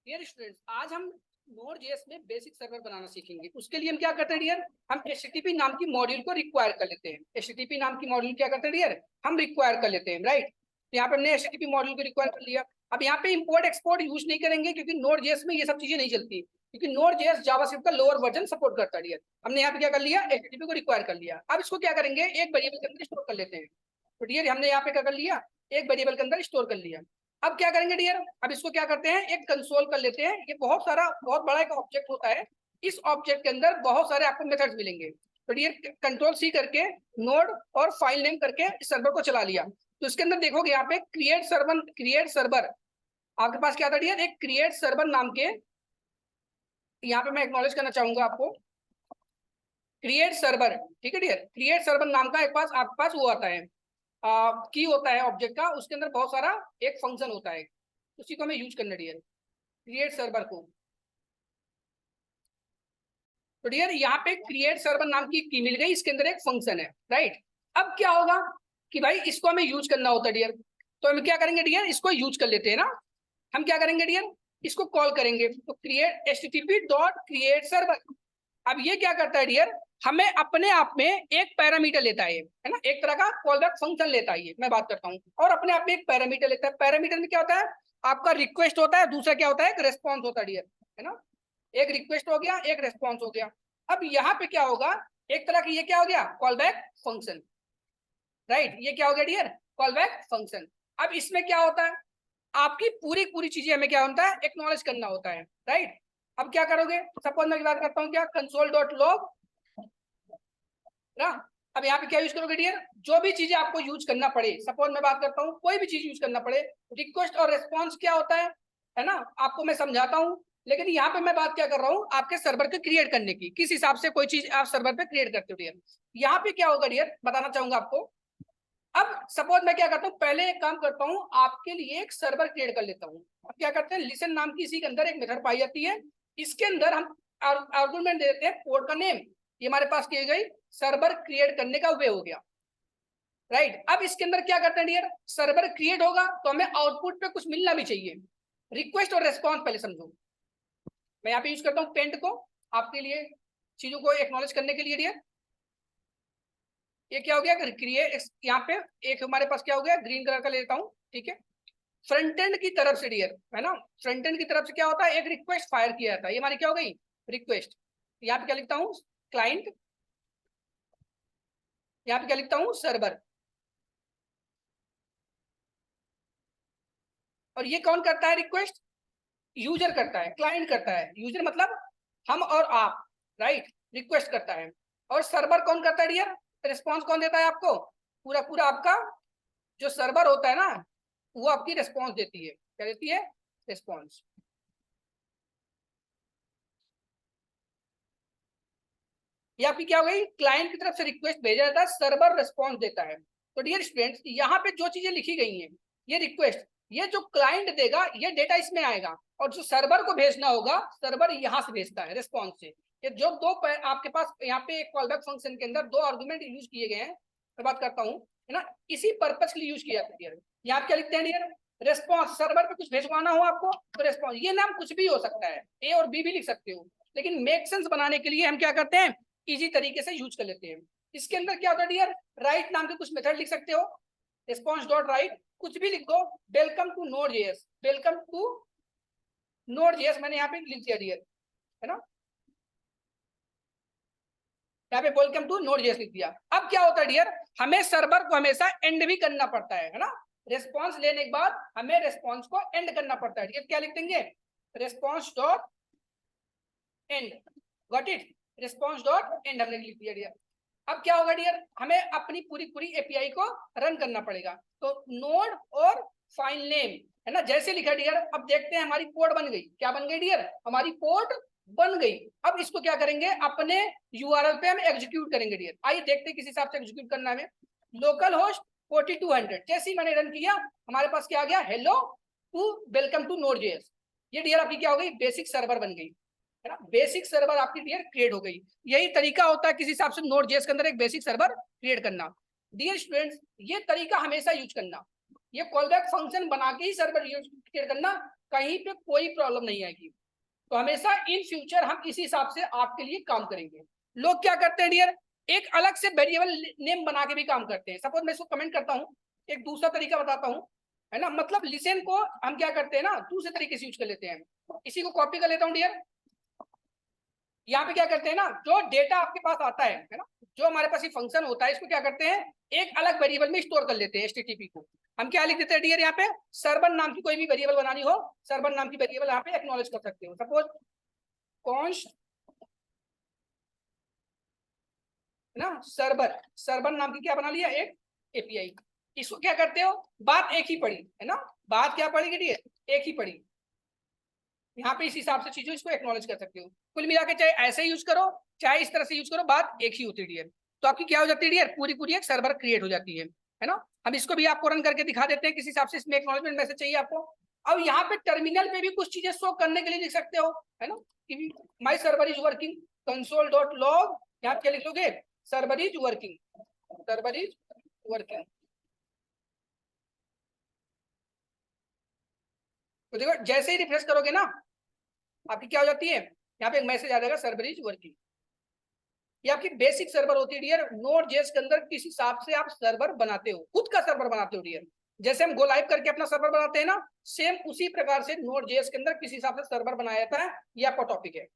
Dear students, आज हम Node.js में बेसिक सर्वर बनाना सीखेंगे। उसके लिए हम क्या करते हैं डियर, हम HTTP नाम की मॉड्यूल को रिक्वायर कर लेते हैं। HTTP नाम की मॉड्यूल क्या करते हैं डियर, हम रिक्वायर कर लेते हैं, राइट। तो यहाँ पे हमने HTTP मॉड्यूल को रिक्वायर कर लिया। अब यहाँ पे इंपोर्ट एक्सपोर्ट यूज नहीं करेंगे क्योंकि Node.js में ये सब चीजें नहीं चलती, क्योंकि Node.js जावास्क्रिप्ट का लोअर वर्जन सपोर्ट करता है डियर। हमने यहाँ पे क्या कर लिया, HTTP को रिक्वायर कर लिया। अब इसको क्या करेंगे, एक वेरिएबल के अंदर स्टोर कर लेते हैं। तो डियर हमने यहाँ पे क्या कर लिया, एक वेरिएबल के अंदर स्टोर कर लिया। अब क्या करेंगे डियर, अब इसको क्या करते हैं, एक कंसोल कर लेते हैं। ये बहुत बड़ा एक ऑब्जेक्ट होता है। इस ऑब्जेक्ट के अंदर बहुत सारे आपको मेथड्स मिलेंगे। तो डियर कंट्रोल सी करके नोड और फाइल नेम करके इस सर्वर को चला लिया। तो इसके अंदर देखोगे यहाँ पे क्रिएट सर्वर आपके पास क्या था डियर, एक क्रिएट सर्वर नाम के, यहाँ पे मैं एक्नॉलेज करना चाहूंगा आपको, क्रिएट सर्वर, ठीक है डियर। क्रिएट सर्वर नाम का एक पास आपके पास वो आता है, की होता है ऑब्जेक्ट का। उसके अंदर बहुत सारा एक फंक्शन होता है, उसी को हमें यूज करना डियर, क्रिएट सर्वर को। तो डियर यहाँ पे क्रिएट सर्वर नाम की मिल गई, इसके अंदर एक फंक्शन है, राइट। अब क्या होगा कि भाई इसको हमें यूज करना होता है डियर। तो हम क्या करेंगे डियर, इसको यूज कर लेते हैं ना। हम क्या करेंगे डियर, इसको कॉल करेंगे। तो create HTTP dot create server. अब ये क्या करता है डियर, हमें अपने आप में एक पैरामीटर लेता है ना, एक तरह का कॉल बैक फंक्शन लेता है। मैं बात करता हूँ, और अपने आप में एक पैरामीटर लेता है। पैरामीटर में क्या होता है, आपका रिक्वेस्ट होता है, दूसरा क्या होता है, एक रेस्पॉन्स होता है डियर, है ना। एक रिक्वेस्ट हो गया, एक रेस्पॉन्स हो गया। अब यहाँ पे क्या होगा, एक तरह की ये क्या हो गया, कॉल बैक फंक्शन, राइट। ये क्या हो गया डियर, कॉल बैक फंक्शन। अब इसमें क्या होता है, आपकी पूरी पूरी चीजें हमें क्या होता है, एक्नॉलेज करना होता है, राइट। अब क्या करोगे, सपोज मैं बात करता हूँ क्या, कंसोल डॉट लॉग ना। अब यहाँ पे क्या यूज करोगे डियर, जो भी चीजें आपको यूज करना पड़े, सपोज मैं बात करता हूँ कोई भी चीज यूज करना पड़े। रिक्वेस्ट और रेस्पॉन्स क्या होता है ना, आपको मैं समझाता हूँ। लेकिन यहाँ पे मैं बात क्या कर रहा हूँ, आपके सर्वर को क्रिएट करने की, किस हिसाब से कोई चीज आप सर्वर पे क्रिएट करते हो डियर। यहाँ पे क्या होगा डियर, बताना चाहूंगा आपको। अब सपोज मैं क्या करता हूँ, पहले एक काम करता हूँ, आपके लिए एक सर्वर क्रिएट कर लेता हूँ। अब क्या करते हैं, लिसन नाम की इसी के अंदर एक मेथड पाई जाती है। इसके अंदर हम आर्गुमेंट दे देते हैं पोर्ट का नेम। ये हमारे पास की गई सर्वर क्रिएट करने का वे हो गया, राइट। अब इसके अंदर क्या करते हैं डियर, सर्वर क्रिएट होगा तो हमें आउटपुट पे कुछ मिलना भी चाहिए। रिक्वेस्ट और रेस्पॉन्स पहले समझो। मैं यहाँ पे यूज करता हूँ पेंट को आपके लिए, चीजों को एक्नॉलेज करने के लिए डियर। ये क्या हो गया, क्रिएट, यहाँ पे एक हमारे पास क्या हो गया, ग्रीन कलर का लेता हूँ, ठीक है। फ्रंट एंड की तरफ से डियर, है ना, फ्रंट एंड की तरफ से क्या होता है, एक रिक्वेस्ट फायर किया जाता है। ये हमारी क्या हो गई, रिक्वेस्ट। यहाँ पे क्या लिखता हूँ, क्लाइंट। यहाँ पे क्या लिखता हूँ, सर्वर। और ये कौन करता है रिक्वेस्ट, यूजर करता है, क्लाइंट करता है। यूजर मतलब हम और आप, राइट। रिक्वेस्ट करता है। और सर्वर कौन करता है डियर, रिस्पॉन्स कौन देता है आपको, पूरा पूरा आपका जो सर्वर होता है ना, वो आपकी रिस्पॉन्स देती है। क्या देती है, रिस्पॉन्स। ये आपकी क्या हो गई, क्लाइंट की तरफ से रिक्वेस्ट भेजा जाता है, सर्वर रिस्पॉन्स देता है। तो डियर स्टूडेंट्स, यहाँ पे जो चीजें लिखी गई हैं, ये रिक्वेस्ट, ये जो क्लाइंट देगा ये डेटा इसमें आएगा, और जो सर्वर को भेजना होगा, सर्वर यहाँ से भेजता है रिस्पॉन्स से। ये जो दो आपके पास यहाँ पे एक कॉलबैक फंक्शन के अंदर दो आर्गुमेंट यूज किए गए हैं, मैं बात करता हूँ, है ना, इसी पर्पज के लिए यूज किया जाता है। यहाँ पे क्या लिखते हैं डियर, रेस्पॉन्स। सर्वर पे कुछ भेजवाना हो आपको तो रेस्पॉन्स, ये नाम कुछ भी हो सकता है, ए और बी भी लिख सकते हो, लेकिन मेक सेंस बनाने के लिए हम क्या करते हैं, इजी तरीके से यूज कर लेते हैं। इसके अंदर क्या होता है डियर, राइट नाम के कुछ मेथड लिख सकते हो, रिस्पॉन्स डॉट राइट, कुछ भी लिख दो। Welcome to Node.js, welcome to Node.js मैंने यहाँ पे लिख दिया डियर, है ना, यहाँ पे वेलकम टू Node.js लिख दिया। अब क्या होता है डियर, हमें सर्वर को हमेशा एंड भी करना पड़ता है ना। रिस्पॉन्स लेने के बाद हमें रिस्पॉन्स को एंड करना पड़ता है। क्या लिख देंगे, response dot and, got it, response dot and हमने लिख दिया डियर। अब क्या होगा डियर, हमें अपनी पूरी पूरी एपीआई को रन करना पड़ेगा। तो नोड और फाइल नेम, है ना, जैसे लिखा डियर। अब देखते हैं हमारी पोर्ट बन गई, क्या बन गई डियर, हमारी पोर्ट बन गई। अब इसको क्या करेंगे, अपने यूआरएल पे हम एग्जीक्यूट करेंगे डियर। आइए देखते हैं किस हिसाब से एग्जीक्यूट करना है। लोकल होस्ट 4200, जैसे ही मैंने रन किया हमारे पास क्या आ गया, hello to welcome to Node.js। ये डियर आपकी क्या हो गई, बेसिक सर्वर बन गई, है ना, बेसिक सर्वर आपकी डियर क्रिएट हो गई। यही तरीका होता है किसी हिसाब से Node.js के अंदर एक बेसिक सर्वर क्रिएट करना। डियर स्टूडेंट्स, ये तरीका हमेशा यूज करना, ये कॉल बैक फंक्शन बना के ही सर्वर यूज क्रिएट करना, कहीं पे कोई प्रॉब्लम नहीं आएगी। तो हमेशा इन फ्यूचर हम इसी हिसाब से आपके लिए काम करेंगे। लोग क्या करते हैं डियर, एक अलग से वेरिएबल नेम बना के भी काम करते हैं। सपोज मैं इसको कमेंट करता हूँ, एक दूसरा तरीका बताता हूँ, है ना। मतलब लिसन को हम क्या करते हैं ना, दूसरे तरीके से यूज कर लेते हैं। इसी को कॉपी कर लेता हूँ डियर। यहाँ पे क्या करते हैं ना, जो डेटा आपके पास आता है ना, जो हमारे पास ये फंक्शन होता है, इसको क्या करते हैं, एक अलग वेरिएबल में स्टोर कर लेते हैं। HTTP को हम क्या लिख देते हैं डियर, यहाँ पे सर्वर नाम की कोई भी वेरिएबल बनानी हो, सर्वर नाम की वेरिएबल यहाँ पे एक्नॉलेज कर सकते हो। सपोज कॉन्स्ट ना सर्वर, सर्वर नाम की क्या बना लिया, एक API। इसको क्या करते हो, बात एक ही पड़ी है ना, बात क्या पड़ी डियर, एक ही पड़ी। यहाँ पे इस हिसाब से चीजों इसको एक्नॉलेज कर सकते हो। कुल मिला के चाहे ऐसे यूज करो, चाहे इस तरह से यूज करो, बात एक ही होती है डियर। तो आपकी क्या हो जाती है डियर, पूरी पूरी एक सर्वर क्रिएट हो जाती है ना। हम इसको भी आपको रन करके दिखा देते हैं किस हिसाब से इसमें एक्नॉलेजमेंट मैसेज चाहिए आपको। अब यहाँ पे टर्मिनल पे भी कुछ चीजें शो करने के लिए लिख सकते हो, है ना, कि माई सर्वर इज वर्किंग console.log, यहाँ क्या लिख लोगे, server is working, server is working. तो देखो जैसे ही रिफ्रेश करोगे ना, आपकी क्या हो जाती है, यहाँ पे एक मैसेज आ जाएगा, सर्वर इज वर्किंग। ये आपकी बेसिक सर्वर होती है डियर। Node.js के अंदर किस हिसाब से आप सर्वर बनाते हो, खुद का सर्वर बनाते हो डियर। जैसे हम गो लाइव करके अपना सर्वर बनाते हैं ना, सेम उसी प्रकार से Node.js के अंदर किस हिसाब से सर्वर बनाया जाता है, ये आपका टॉपिक है।